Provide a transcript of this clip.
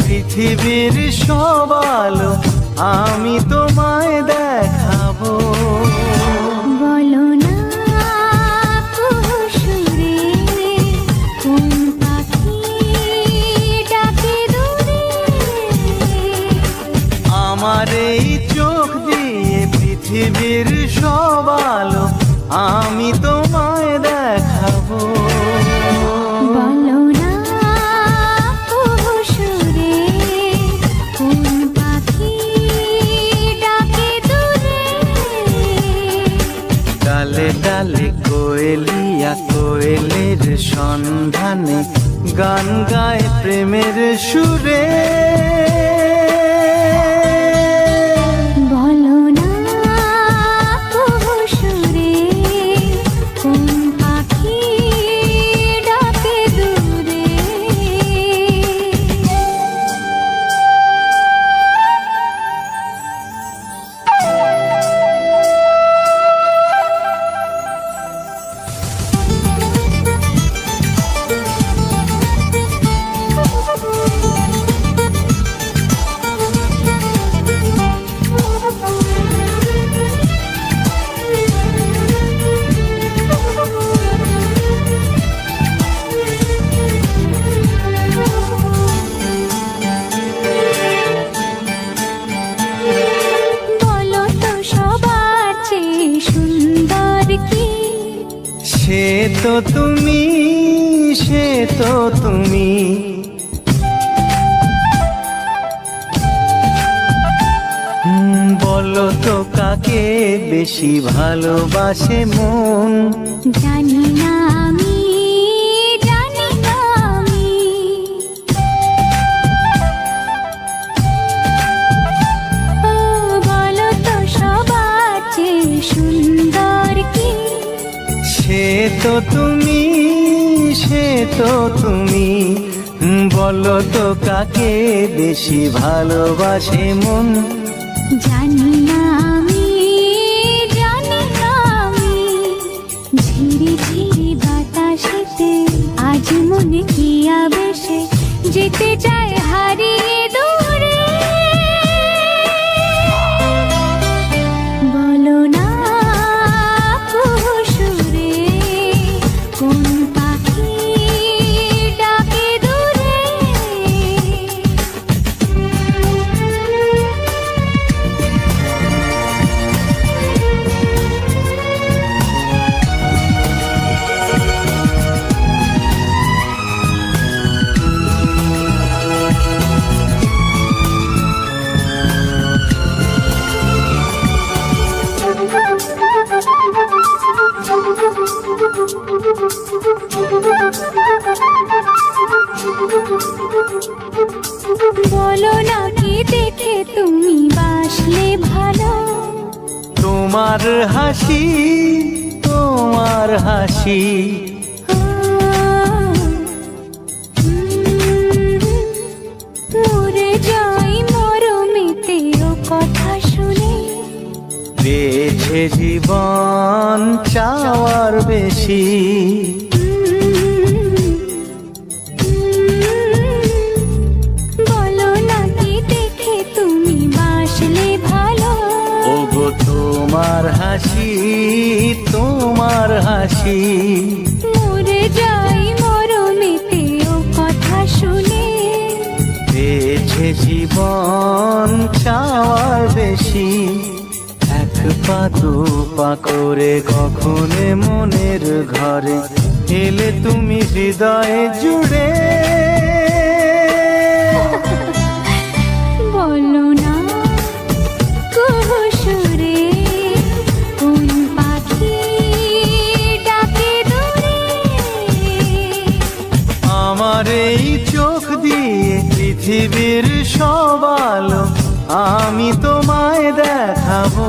পৃথিবীর সব আলো আমি তোমায় দেখাবো। বলো না সুরে কোন পাখি ডাকে দূরে। আমার এই চোখ দিয়ে পৃথিবীর সব আলো আমি তোমায় দেখাবো। বলো না সুরে কোন পাখি ডাকে দূরে। ডালে ডালে কোয়েলিয়া কোয়েলের সন্ধানে গান গায় প্রেমের সুরে। বলো না সুরে কোন পাখি ডাকে দূরে। বলো তো সবার চেয়ে সুন্দর কি? সে তো তুমি, সে তো তুমি। বলো তো কাকে বেশি ভালোবাসে মন? জানি না আমি, জানি না আমি। ও বলো তো সবার চেয়ে সুন্দর কি? সে তো তুমি, সে তো তুমি। বলো তো কাকে বেশি ভালোবাসে মন? জানি না আমি, জানি না আমি। ঝিরি ঝিরি বাতাসেতে আজ মনে কি আবেশে যেতে চায় হারিয়ে দূরে। বলো না সুরে কোন পাখি ডাকে দূরে। বলো না কি দেখে তুমি বাসলে ভালো? তোমার হাসি, তোমার হাসি। মরে যাই মরমেতে ও কথা শুনে। বেঁচে জীবন চাওয়ার বেশি। বলো না কি দেখে তুমি বাসলে ভালো? ওগো তোমার হাসি, তোমার হাসি। মরে যাই মরমেতে ও কথা শুনে। বেঁচে জীবন চাওয়ার বেশি। এক পা দু পা করে কখনো মনের ঘরে এলে তুমি হৃদয়ে জুড়ে। বলো না সুরে কোন পাখি ডাকে দূরে। এই চোখ দিয়ে পৃথিবীর সব আলো আমি তোমায় দেখাবো।